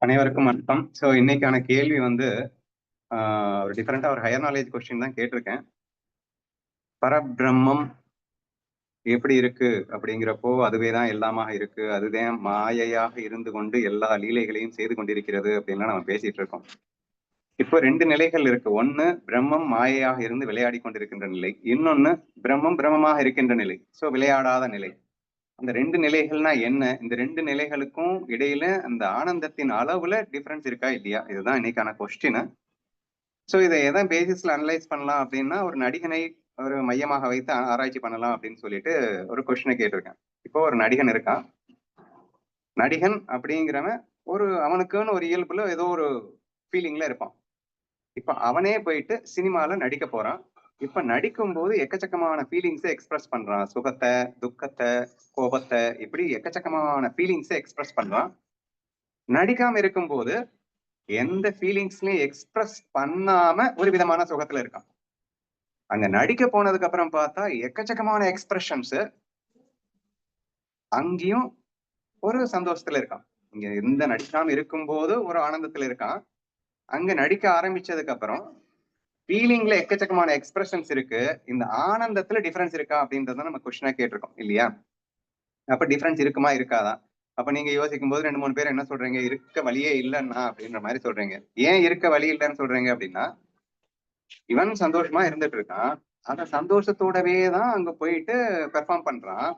அனைவருக்கும் வணக்கம். ஸோ இன்னைக்கான கேள்வி வந்து ஒரு டிஃப்ரெண்டா ஒரு ஹையர் நாலேஜ் கொஸ்டின் தான் கேட்டிருக்கேன். பரபிரம்மம் எப்படி இருக்கு அப்படிங்கிறப்போ அதுவே தான் எல்லாமாக இருக்கு, அதுதான் மாயையாக இருந்து கொண்டு எல்லா லீலைகளையும் செய்து கொண்டிருக்கிறது அப்படின்லாம் நம்ம பேசிட்டு இருக்கோம். இப்போ ரெண்டு நிலைகள் இருக்கு. ஒன்னு பிரம்மம் மாயையாக இருந்து விளையாடி கொண்டிருக்கின்ற நிலை, இன்னொன்னு பிரம்மம் பிரம்மமாக இருக்கின்ற நிலை, ஸோ விளையாடாத நிலை. அந்த ரெண்டு நிலைகள்னா என்ன? இந்த ரெண்டு நிலைகளுக்கும் இடையில அந்த ஆனந்தத்தின் அளவுல டிஃபரன்ஸ் இருக்கா இல்லையா? இதுதான் இன்னைக்கான கொஸ்டின். ஸோ இதை எதன் பேசிஸ்ல அனலைஸ் பண்ணலாம் அப்படின்னா, ஒரு நடிகனை ஒரு மையமாக வைத்து ஆராய்ச்சி பண்ணலாம் அப்படின்னு சொல்லிட்டு ஒரு கொஸ்டினை கேட்டிருக்கேன். இப்போ ஒரு நடிகன் இருக்கான். நடிகன் அப்படிங்கிறவன் அவனுக்குன்னு ஒரு இயல்புல ஏதோ ஒரு ஃபீலிங்ல இருப்பான். இப்ப அவனே போயிட்டு சினிமால நடிக்க போறான். இப்ப நடிக்கும் போது எக்கச்சக்கமான ஃபீலிங்ஸை எக்ஸ்பிரஸ் பண்றான். சுகத்தை, துக்கத்தை, கோபத்தை, இப்படி எக்கச்சக்கமான ஃபீலிங்ஸை எக்ஸ்பிரஸ் பண்றான். நடிக்காம இருக்கும்போது எந்த ஃபீலிங்ஸ்லயும் எக்ஸ்பிரஸ் பண்ணாம ஒரு விதமான சுகத்துல இருக்கான். அங்க நடிக்க போனதுக்கு அப்புறம் பார்த்தா எக்கச்சக்கமான எக்ஸ்பிரஷன்ஸ், அங்கேயும் ஒரு சந்தோஷத்துல இருக்கான். இங்க எந்த நடிக்காம இருக்கும்போது ஒரு ஆனந்தத்துல இருக்கான். அங்க நடிக்க ஆரம்பிச்சதுக்கு அப்புறம் ஃபீலிங்ல எக்கச்சக்கமான எக்ஸ்பிரஷன்ஸ் இருக்கு. இந்த ஆனந்தத்துல டிஃபரன்ஸ் இருக்கா அப்படின்றத நம்ம கொஸ்டினா கேட்டிருக்கோம் இல்லையா? அப்ப டிஃபரன்ஸ் இருக்குமா இருக்காதா? அப்ப நீங்க யோசிக்கும் போது 2-3 பேர் என்ன சொல்றீங்க? இருக்க வழியே இல்லைன்னா அப்படின்ற மாதிரி சொல்றீங்க. ஏன் இருக்க வழி இல்லைன்னு சொல்றீங்க அப்படின்னா, இவன் சந்தோஷமா இருந்துட்டு இருக்கான். அந்த சந்தோஷத்தோடவே தான் அங்க போயிட்டு பெர்ஃபார்ம் பண்றான்.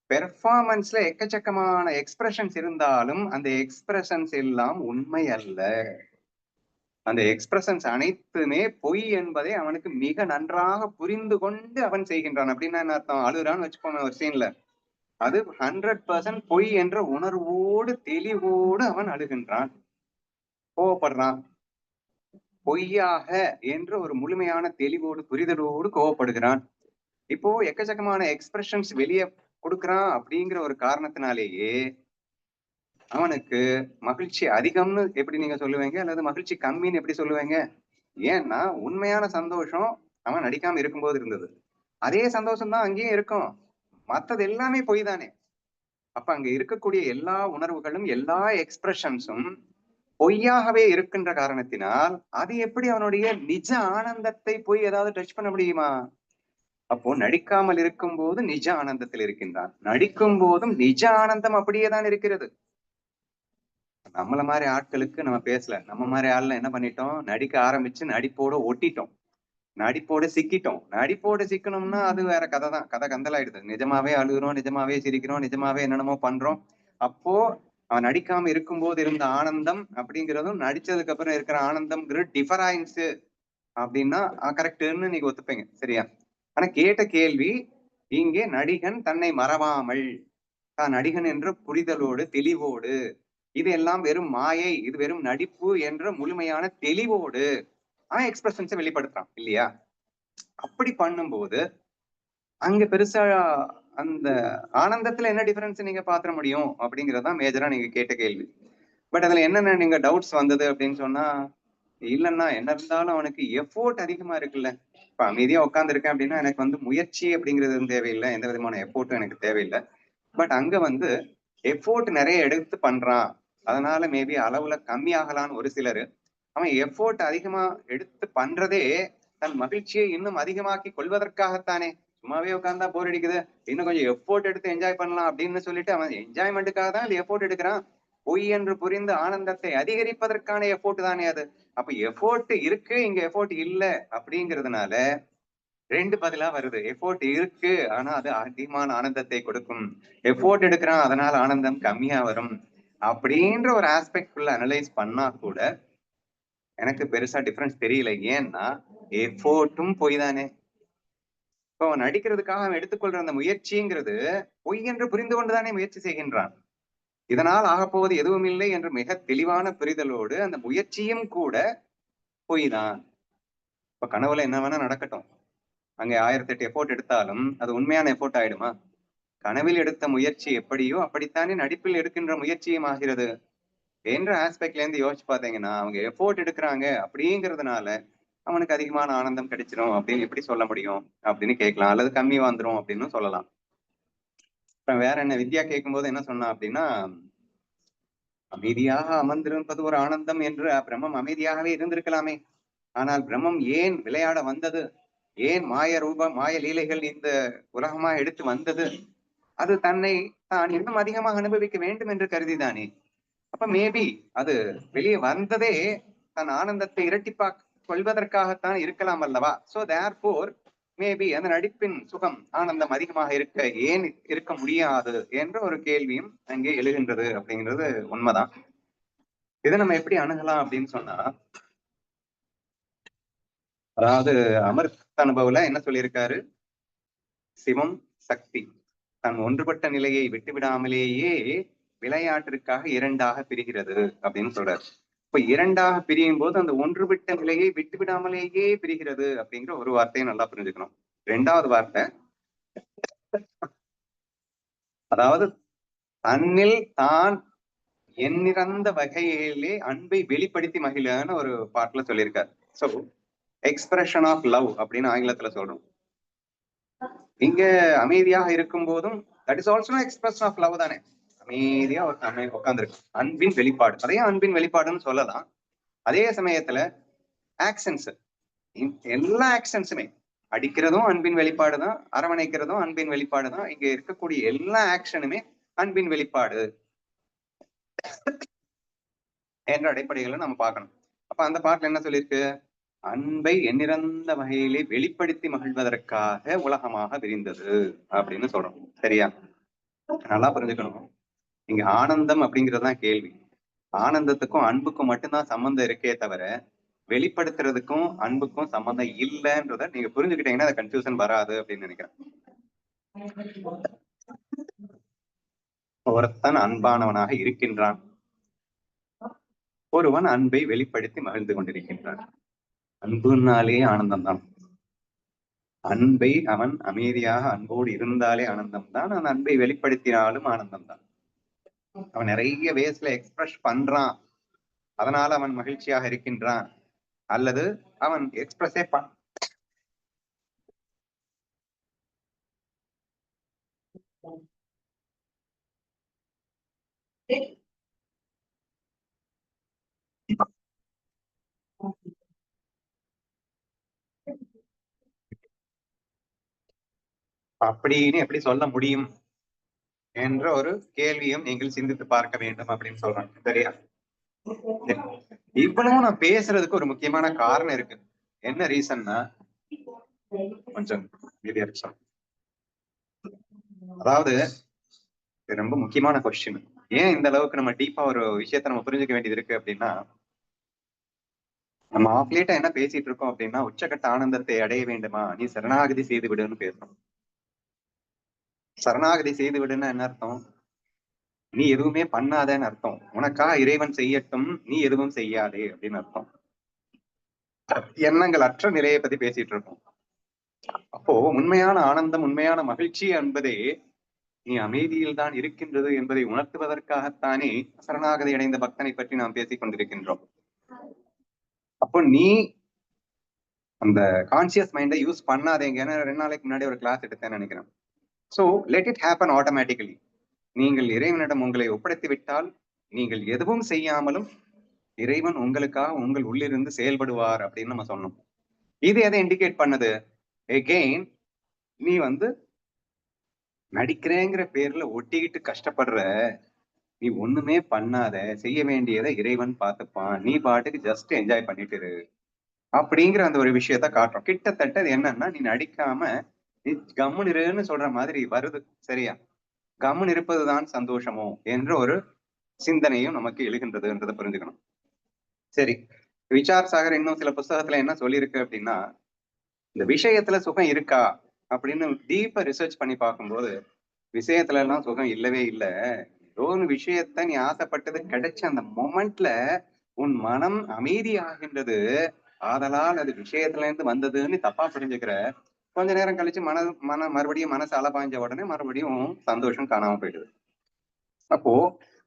பெர்ஃபார்மன்ஸ்ல எக்கச்சக்கமான எக்ஸ்பிரஷன்ஸ் இருந்தாலும் அந்த எக்ஸ்பிரஷன்ஸ் எல்லாம் உண்மை அல்ல. அந்த எக்ஸ்பிரஷன்ஸ் அனைத்துமே பொய் என்பதை அவனுக்கு மிக நன்றாக புரிந்து கொண்டு அவன் செய்கின்றான். அப்படின்னா என்ன அர்த்தம்? அழுகுறான்னு வச்சுக்கோங்க ஒரு சீன்ல, அது 100% பொய் என்ற உணர்வோடு தெளிவோடு அவன் அழுகின்றான், கோவப்படுறான். பொய்யாக என்ற ஒரு முழுமையான தெளிவோடு புரிதலோடு கோவப்படுகிறான். இப்போ எக்கச்சக்கமான எக்ஸ்பிரஷன்ஸ் வெளியே கொடுக்குறான் அப்படிங்கிற ஒரு காரணத்தினாலேயே அவனுக்கு மகிழ்ச்சி அதிகம்னு எப்படி நீங்க சொல்லுவீங்க, அல்லது மகிழ்ச்சி கம்மின்னு எப்படி சொல்லுவீங்க? ஏன்னா உண்மையான சந்தோஷம் அவன் நடிக்காம இருக்கும்போது இருந்தது. அதே சந்தோஷம் தான் அங்கேயும் இருக்கும். மத்தது எல்லாமே பொய் தானே. அப்ப அங்க இருக்கக்கூடிய எல்லா உணர்வுகளும் எல்லா எக்ஸ்பிரஷன்ஸும் பொய்யாகவே இருக்கின்ற காரணத்தினால் அது எப்படி அவனுடைய நிஜ ஆனந்தத்தை போய் ஏதாவது டச் பண்ண முடியுமா? அப்போ நடிக்காமல் இருக்கும் போது நிஜ ஆனந்தத்தில் இருக்கின்றான், நடிக்கும் போதும் நிஜ ஆனந்தம் அப்படியே தான் இருக்கிறது. நம்மள மாதிரி ஆட்களுக்கு நம்ம பேசல. நம்ம மாதிரி ஆள்ல என்ன பண்ணிட்டோம்? நடிக்க ஆரம்பிச்சு நடிப்போட ஒட்டிட்டோம், நடிப்போட சிக்கிட்டோம். நடிப்போட சிக்கணும்னா அது வேற கதை தான். கதை கந்தலாயிடுது. நிஜமாவே அழுகுறோம், நிஜமாவே சிரிக்கிறோம், நிஜமாவே என்னென்னமோ பண்றோம். அப்போ அவன் நடிக்காம இருக்கும்போது இருந்த ஆனந்தம் அப்படிங்கிறதும் நடிச்சதுக்கு அப்புறம் இருக்கிற ஆனந்தம்ங்கிற டிஃபரன்ஸ் அப்படின்னா கரெக்டுன்னு நீங்க ஒத்துப்பீங்க, சரியா? ஆனா கேட்ட கேள்வி, இங்கே நடிகன் தன்னை மறவாமல் தான் நடிகன் என்ற புரிதலோடு தெளிவோடு, இது எல்லாம் வெறும் மாயை, இது வெறும் நடிப்பு என்ற முழுமையான தெளிவோடு எக்ஸ்பிரஷன்ஸை வெளிப்படுத்துறான் இல்லையா? அப்படி பண்ணும்போது அங்க பெருசா அந்த ஆனந்தத்துல என்ன டிஃபரன்ஸ் நீங்க பாத்திர முடியும் அப்படிங்கறதுதான் மேஜரா நீங்க கேட்ட கேள்வி. பட் அதுல என்னென்ன நீங்க டவுட்ஸ் வந்தது அப்படின்னு சொன்னா, இல்லைன்னா என்ன இருந்தாலும் அவனுக்கு எஃபோர்ட் அதிகமா இருக்குல்ல. இப்ப அமைதியா உட்கார்ந்துருக்கேன் அப்படின்னா எனக்கு வந்து முயற்சி அப்படிங்கிறது தேவையில்லை, எந்த விதமான எஃபோர்ட்டும் எனக்கு தேவையில்லை. பட் அங்க வந்து எஃபோர்ட் நிறைய எடுத்து பண்றான், அதனால மேபி அளவுல கம்மியாகலான்னு ஒரு சிலரு. அவன் எஃபோர்ட் அதிகமா எடுத்து பண்றதே தன் மகிழ்ச்சியை இன்னும் அதிகமாக்கி கொள்வதற்காகத்தானே. சும்மாவே உட்கார்ந்தா போர் அடிக்குது, இன்னும் கொஞ்சம் எஃபோர்ட் எடுத்து என்ஜாய் பண்ணலாம் அப்படின்னு சொல்லிட்டு அவன் என்ஜாய்மெண்ட்டுக்காக தான் அந்த எஃபோர்ட் எடுக்கிறான். பொய் என்று புரிந்து ஆனந்தத்தை அதிகரிப்பதற்கான எஃபோர்ட் தானே அது. அப்ப எஃபோர்ட் இருக்கு, இங்க எஃபோர்ட் இல்ல அப்படிங்கிறதுனால ரெண்டு பதிலா வருது. எஃபோர்ட் இருக்கு, ஆனா அது அதிகமான ஆனந்தத்தை கொடுக்கும். எஃபோர்ட் எடுக்கிறான், அதனால ஆனந்தம் கம்மியா வரும். அப்படின்ற ஒரு ஆஸ்பெக்ட் உள்ள அனலைஸ் பண்ணா கூட எனக்கு பெருசா டிஃபரன்ஸ் தெரியல. ஏன்னா எஃபோர்ட்டும் பொய் தானே. இப்போ அவன் நடிக்கிறதுக்காக அவன் எடுத்துக்கொள்ற அந்த முயற்சிங்கிறது பொய் என்று புரிந்து கொண்டுதானே முயற்சி செய்கின்றான். இதனால் ஆகப்போவது எதுவும் இல்லை என்று மிக தெளிவான புரிதலோடு அந்த முயற்சியும் கூட பொய் தான். இப்ப கனவுல என்ன வேணா நடக்கட்டும், அங்க 1008 எஃபோர்ட் எடுத்தாலும் அது உண்மையான எஃபோர்ட் ஆயிடுமா? கனவில் எடுத்த முயற்சி எப்படியோ அப்படித்தானே நடிப்பில் எடுக்கின்ற முயற்சியும் ஆகிறது என்ற ஆஸ்பெக்ட்ல இருந்து யோசிச்சு பாத்தீங்கன்னா, அவங்க எஃபோர்ட் எடுக்கிறாங்க அப்படிங்கிறதுனால அவனுக்கு அதிகமான ஆனந்தம் கிடைச்சிடும் அப்படின்னு எப்படி சொல்ல முடியும் அப்படின்னு கேட்கலாம், அல்லது கம்மி வந்துரும் அப்படின்னு சொல்லலாம். இப்ப வேற என்ன வித்யா கேட்கும்போது என்ன சொன்னா அப்படின்னா, அமைதியாக அமர்ந்திருப்பது ஒரு ஆனந்தம் என்று பிரம்மம் அமைதியாகவே இருந்திருக்கலாமே. ஆனால் பிரம்மம் ஏன் விளையாட வந்தது, ஏன் மாய லீலைகள் இந்த உலகமா எடுத்து வந்தது, அது தன்னை தான் இன்னும் அதிகமாக அனுபவிக்க வேண்டும் என்று கருதிதானே. அப்ப மேபி அது வெளியே வந்ததே தன் ஆனந்தத்தை இரட்டிப்பாக் கொள்வதற்காகத்தான் இருக்கலாம் அல்லவா. சோ தேர்ஃபோர் மேபி அந்த நடிப்பின் சுகம் ஆனந்தம் அதிகமாக ஏன் இருக்க முடியாது என்ற ஒரு கேள்வியும் அங்கே எழுகின்றது அப்படிங்கிறது உண்மைதான். இதை நம்ம எப்படி அணுகலாம் அப்படின்னு சொன்னா, அதாவது அமிர்த அனுபவல என்ன சொல்லியிருக்காரு, சிவம் சக்தி தன் ஒன்றுபட்ட நிலையை விட்டுவிடாமலேயே விளையாட்டிற்காக இரண்டாக பிரிகிறது அப்படின்னு சொல்றாரு. இப்ப இரண்டாக பிரியும் போது அந்த ஒன்றுபட்ட நிலையை விட்டுவிடாமலேயே பிரிகிறது அப்படிங்கிற ஒரு வார்த்தையை நல்லா புரிஞ்சுக்கணும். இரண்டாவது வார்த்தை, அதாவது தன்னில் தான் எண்ணிறந்த வகையிலே அன்பை வெளிப்படுத்தி மகிழன்னு ஒரு பாட்டுல சொல்லியிருக்காரு. சோ எக்ஸ்பிரஷன் ஆஃப் லவ் அப்படின்னு ஆங்கிலத்துல சொல்றோம். இங்க அமைதியாக இருக்கும் போதும் that is also expression of love தானே. அமைதியா உட்கார்ந்துருக்கு, அன்பின் வெளிப்பாடு, அதையும் அன்பின் வெளிப்பாடுன்னு சொல்லலாம். அதே சமயத்துல ஆக்ஷன்ஸ், எல்லா ஆக்ஷன்ஸுமே, அடிக்கிறதும் அன்பின் வெளிப்பாடு தான், அரவணைக்கிறதும் அன்பின் வெளிப்பாடு தான். இங்க இருக்கக்கூடிய எல்லா ஆக்ஷனுமே அன்பின் வெளிப்பாடு என்ற அடிப்படைகளை நம்ம பார்க்கணும். அப்ப அந்த பாட்டுல என்ன சொல்லியிருக்கு, அன்பை எண்ணிறந்த வகையிலே வெளிப்படுத்தி மகிழ்வதற்காக உலகமாக விரிந்தது அப்படின்னு சொல்றோம். சரியா? நல்லா புரிஞ்சுக்கணும். இங்க ஆனந்தம் அப்படிங்கறதுதான் கேள்வி. ஆனந்தத்துக்கும் அன்புக்கும் மட்டும்தான் சம்பந்தம் இருக்கே தவிர வெளிப்படுத்துறதுக்கும் அன்புக்கும் சம்பந்தம் இல்லைன்றத நீங்க புரிஞ்சுக்கிட்டீங்கன்னா அது கன்ஃபியூஷன் வராது அப்படின்னு நினைக்கிறேன். ஒருத்தன் அன்பானவனாக இருக்கின்றான், ஒருவன் அன்பை வெளிப்படுத்தி மகிழ்ந்து கொண்டிருக்கின்றான். அன்புனாலே ஆனந்தம் தான். அன்பை அவன் அமைதியாக அன்போடு இருந்தாலே ஆனந்தம் தான், அந்த அன்பை வெளிப்படுத்தினாலும் ஆனந்தம் தான். அவன் நிறைய வேஸ்ல எக்ஸ்பிரஸ் பண்றான், அதனால அவன் மகிழ்ச்சியாக இருக்கின்றான், அல்லது அவன் எக்ஸ்பிரஸே அப்படின்னு எப்படி சொல்ல முடியும் என்ற ஒரு கேள்வியும் நீங்கள் சிந்தித்து பார்க்க வேண்டும் அப்படின்னு சொல்றாங்க. சரியா? இவ்வளவு நான் பேசுறதுக்கு ஒரு முக்கியமான காரணம் இருக்கு. என்ன ரீசன்னா, கொஞ்சம் அதாவது ரொம்ப முக்கியமான கொஸ்டின். ஏன் இந்த அளவுக்கு நம்ம டீப்பா ஒரு விஷயத்த நம்ம புரிஞ்சுக்க வேண்டியது இருக்கு அப்படின்னா, நம்ம ஆஃப்லேட்டா என்ன பேசிட்டு இருக்கோம் அப்படின்னா, உச்சகட்ட ஆனந்தத்தை அடைய வேண்டுமா நீ சரணாகதி செய்து விடுன்னு பேசுறோம். சரணாகதி செய்து விடுன்னா என்ன அர்த்தம், நீ எதுவுமே பண்ணாதேன்னு அர்த்தம். உனக்கா இறைவன் செய்யட்டும், நீ எதுவும் செய்யாதே அப்படின்னு அர்த்தம். எண்ணங்கள் அற்ற நிலையை பத்தி பேசிட்டு இருக்கோம். அப்போ உண்மையான ஆனந்தம், உண்மையான மகிழ்ச்சி என்பதே நீ அமைதியில் தான் இருக்கின்றது என்பதை உணர்த்துவதற்காகத்தானே சரணாகதி அடைந்த பக்தனை பற்றி நாம் பேசிக் கொண்டிருக்கின்றோம். அப்போ நீ அந்த கான்சியஸ் மைண்டை யூஸ் பண்ணாதேங்க. 2 நாளைக்கு முன்னாடி ஒரு கிளாஸ் எடுத்தேன்னு நினைக்கிறேன். So let it happen automatically. நீங்கள் இறைவனிடம் உங்களை ஒப்படைத்து விட்டால் நீங்கள் எதுவும் செய்யாமலும் இறைவன் உங்களுக்காக உங்கள் உள்ளிருந்து செயல்படுவார் அப்படின்னு நம்ம சொன்னோம். இது எதை இண்டிகேட் பண்ணுது, எகெயின் நீ நடிக்கிறேங்கிற பேர்ல ஒட்டிக்கிட்டு கஷ்டப்படுற, நீ ஒண்ணுமே பண்ணாத, செய்ய வேண்டியதை இறைவன் பார்த்துப்பான், நீ பாட்டுக்கு ஜஸ்ட் என்ஜாய் பண்ணிட்டு இரு அப்படிங்கிற அந்த ஒரு விஷயத்த காட்டுறோம். கிட்டத்தட்ட இது என்னன்னா, நீ நடிக்காம நீ கம்முன்னு இருன்னு சொல்ற மாதிரி வருது. சரியா? கம்முன்னு இருப்பதுதான் சந்தோஷமோ என்ற ஒரு சிந்தனையும் நமக்கு எழுகின்றதுன்றதை புரிஞ்சுக்கணும். சரி, விசார் சாகர் இன்னும் சில புஸ்தகத்துல என்ன சொல்லியிருக்கு அப்படின்னா, இந்த விஷயத்துல சுகம் இருக்கா அப்படின்னு டீப்பா ரிசர்ச் பண்ணி பார்க்கும்போது விஷயத்துல எல்லாம் சுகம் இல்லவே இல்லை. ஏதோ ஒரு விஷயத்த நீ ஆசைப்பட்டது கிடைச்ச அந்த மொமெண்ட்ல உன் மனம் அமைதி ஆகின்றது, ஆதலால் அது விஷயத்துல இருந்து வந்ததுன்னு தப்பா புரிஞ்சுக்கிற. கொஞ்ச நேரம் கழிச்சு மறுபடியும் மனசு அலபாய்ஞ்ச உடனே மறுபடியும் சந்தோஷம் காணாம போயிடுது. அப்போ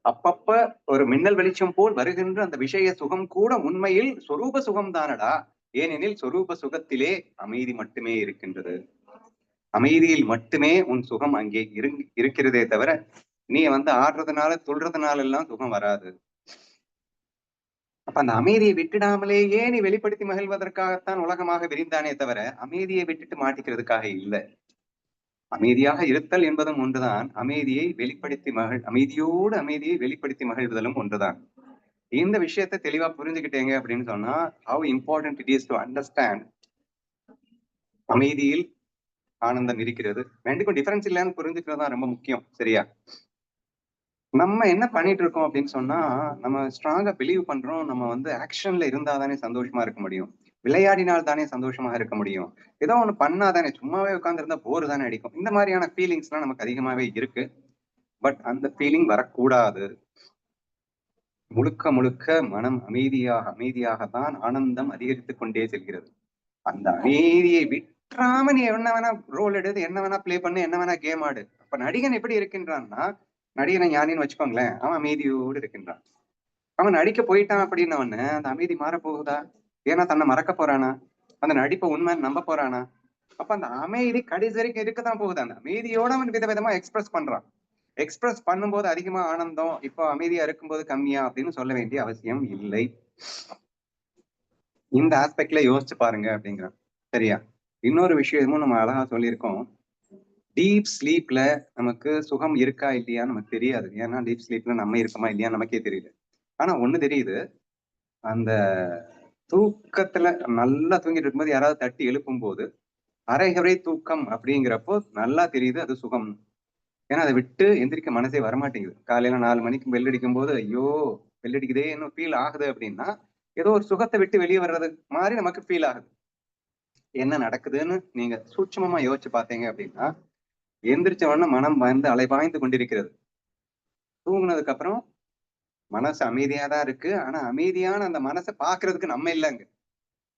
அப்பப்ப ஒரு மின்னல் வெளிச்சம் போல் வருகின்ற அந்த விஷய சுகம் கூட உண்மையில் சொரூப சுகம் தானடா. ஏனெனில் சொரூப சுகத்திலே அமைதி மட்டுமே இருக்கின்றது. அமைதியில் மட்டுமே உன் சுகம் அங்கே இருக்கிறதே தவிர நீ ஆடுறதுனால துள்றதுனால எல்லாம் சுகம் வராது. அப்ப அந்த அமைதியை விட்டுடாமலேயே நீ வெளிப்படுத்தி மகிழ்வதற்காகத்தான் உலகமாக விரிந்தானே தவிர அமைதியை விட்டுட்டு மாட்டிக்கிறதுக்காக இல்லை. அமைதியாக இருத்தல் என்பதும் ஒன்றுதான். அமைதியை வெளிப்படுத்தி மகிழ்வதும் ஒன்றுதான். இந்த விஷயத்தை தெளிவா புரிஞ்சுக்கிட்டீங்க அப்படின்னு சொன்னா, how important it is to understand அமைதியில் ஆனந்தம் இருக்கிறது. ரெண்டுக்கும் டிஃபரன்ஸ் இல்லைன்னு புரிஞ்சுக்கிறது தான் ரொம்ப முக்கியம். சரியா? நம்ம என்ன பண்ணிட்டு இருக்கோம் அப்படின்னு சொன்னா, நம்ம ஸ்ட்ராங்கா பிலீவ் பண்றோம். நம்ம ஆக்ஷன்ல இருந்தா தானே சந்தோஷமா இருக்க முடியும். விளையாடினால் தானே சந்தோஷமாக இருக்க முடியும். ஏதோ ஒண்ணு பண்ணா தானே, சும்மாவே உட்கார்ந்து இருந்தா போர் தானே அடிக்கும். இந்த மாதிரியான ஃபீலிங்ஸ் எல்லாம் நமக்கு அதிகமாவே இருக்கு. பட் அந்த ஃபீலிங் வரக்கூடாது. முழுக்க முழுக்க மனம் அமைதியாகத்தான் ஆனந்தம் அதிகரித்துக் கொண்டே செல்கிறது. அந்த அமைதியை விட்டுறாம நீ என்ன வேணா ரோல் எடுத்து, என்ன வேணா பிளே பண்ணு, என்ன வேணா கேம் ஆடு. அப்ப நடிகன் எப்படி இருக்கின்றான்னா, நடிகனை ஞானின்னு வச்சுக்கோங்களேன், அவன் அமைதியோடு இருக்கின்றான். அவன் நடிக்க போயிட்டான் அப்படின்னவன அந்த அமைதி மாறப்போகுதா? ஏன்னா தன்னை மறக்க போறானா? அந்த நடிப்பை உண்மைன்னு நம்ப போறானா? அப்ப அந்த அமைதி கடைசி வரைக்கும் இருக்கத்தான் போகுது. அந்த அமைதியோட அவன் விதவிதமா எக்ஸ்பிரஸ் பண்றான். எக்ஸ்பிரஸ் பண்ணும்போது அதிகமா ஆனந்தம், இப்போ அமைதியா இருக்கும்போது கம்மியா அப்படின்னு சொல்ல வேண்டிய அவசியம் இல்லை. இந்த ஆஸ்பெக்ட்ல யோசிச்சு பாருங்க அப்படிங்கிறான். சரியா? இன்னொரு விஷயமும் நம்ம அழகா சொல்லியிருக்கோம். டீப் ஸ்லீப்ல நமக்கு சுகம் இருக்கா இல்லையா நமக்கு தெரியாது. ஏன்னா டீப் ஸ்லீப்ல நம்ம இருக்கோமா இல்லையா நமக்கே தெரியல. ஆனா ஒண்ணு தெரியுது, அந்த தூக்கத்துல நல்லா தூங்கிட்டு இருக்கும்போது யாராவது தட்டி எழுப்பும் போது அரைகுறை தூக்கம் அப்படிங்கிறப்போ நல்லா தெரியுது அது சுகம். ஏன்னா அதை விட்டு எந்திரிக்க மனசே வரமாட்டேங்குது. காலையில 4 மணிக்கு பெல் அடிக்கும் போது ஐயோ பெல் அடிக்குதே இன்னும் ஃபீல் ஆகுது அப்படின்னா ஏதோ ஒரு சுகத்தை விட்டு வெளியே வர்றது மாதிரி நமக்கு ஃபீல் ஆகுது. என்ன நடக்குதுன்னு நீங்க சூட்சமமா யோசிச்சு பார்த்தீங்க அப்படின்னா, எந்திரிச்ச உடனே மனம் அலைபாய்ந்து கொண்டிருக்கிறது. தூங்குனதுக்கு அப்புறம் மனசு அமைதியா தான் இருக்கு. ஆனா அமைதியான அந்த மனசை பாக்குறதுக்கு நம்ம இல்லைங்க.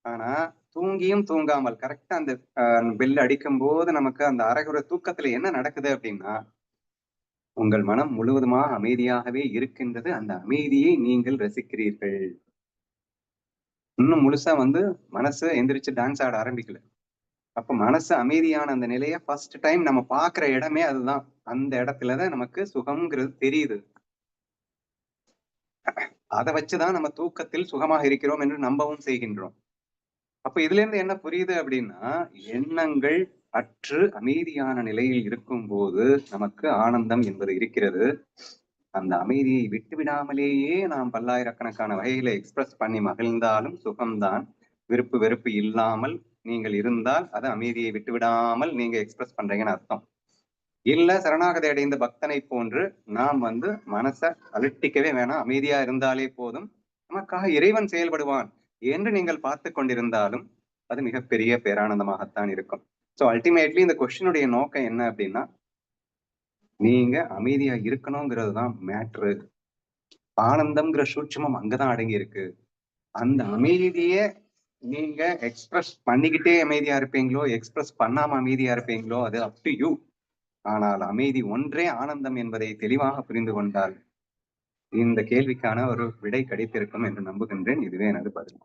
ஆனா தூங்கியும் தூங்காமல் கரெக்டா அந்த பெல் அடிக்கும் போது நமக்கு அந்த அரைகுறை தூக்கத்துல என்ன நடக்குது அப்படின்னா, உங்கள் மனம் முழுவதுமாக அமைதியாகவே இருக்கின்றது. அந்த அமைதியை நீங்கள் ரசிக்கிறீர்கள். இன்னும் முழுசா மனசு எந்திரிச்சு டான்ஸ் ஆட ஆரம்பிக்கல. அப்ப மனசு அமைதியான அந்த நிலைய ஃபர்ஸ்ட் டைம் நம்ம பாக்குற இடமே அதுதான். அந்த இடத்துலதான் நமக்கு சுகம்ங்கிறது தெரியுது. அதை வச்சுதான் நம்ம தூக்கத்தில் சுகமாக இருக்கிறோம் என்று நம்பவும் செய்கின்றோம். அப்ப இதுல இருந்து என்ன புரியுது அப்படின்னா, எண்ணங்கள் அற்று அமைதியான நிலையில் இருக்கும் போது நமக்கு ஆனந்தம் என்பது இருக்கிறது. அந்த அமைதியை விட்டு விடாமலேயே நாம் பல்லாயிரக்கணக்கான வகைகளை எக்ஸ்பிரஸ் பண்ணி மகிழ்ந்தாலும் சுகம்தான். விருப்பு வெறுப்பு இல்லாமல் நீங்கள் இருந்தால் அது அமைதியை விட்டு விடாமல் நீங்க எக்ஸ்பிரஸ் பண்றீங்கன்னு அர்த்தம். இல்ல சரணாகதி அடைந்த பக்தனை போன்று நாம் மனசை அலட்டிக்கவே வேணாம், அமைதியா இருந்தாலே போதும், நமக்காக இறைவன் செயல்படுவான் என்று நீங்கள் பார்த்து கொண்டிருந்தாலும் அது மிகப்பெரிய பேரானந்தமாகத்தான் இருக்கும். சோ அல்டிமேட்லி இந்த கொஸ்டினுடைய நோக்கம் என்ன அப்படின்னா, நீங்க அமைதியா இருக்கணுங்கிறது தான் மேட்ரு. ஆனந்தம்ங்கிற சூட்சமம் அங்கதான் அடங்கி இருக்கு. அந்த அமைதிய நீங்க எக்ஸ்பிரஸ் பண்ணிக்கிட்டே அமைதியா இருப்பீங்களோ, எக்ஸ்பிரஸ் பண்ணாம அமைதியா இருப்பீங்களோ, அது அப் டு யூ. ஆனால் அமைதி ஒன்றே ஆனந்தம் என்பதை தெளிவாக புரிந்து கொண்டால் இந்த கேள்விக்கான ஒரு விடை கிடைத்திருக்கும் என்று நம்புகின்றேன். இதுவே எனது பதில்.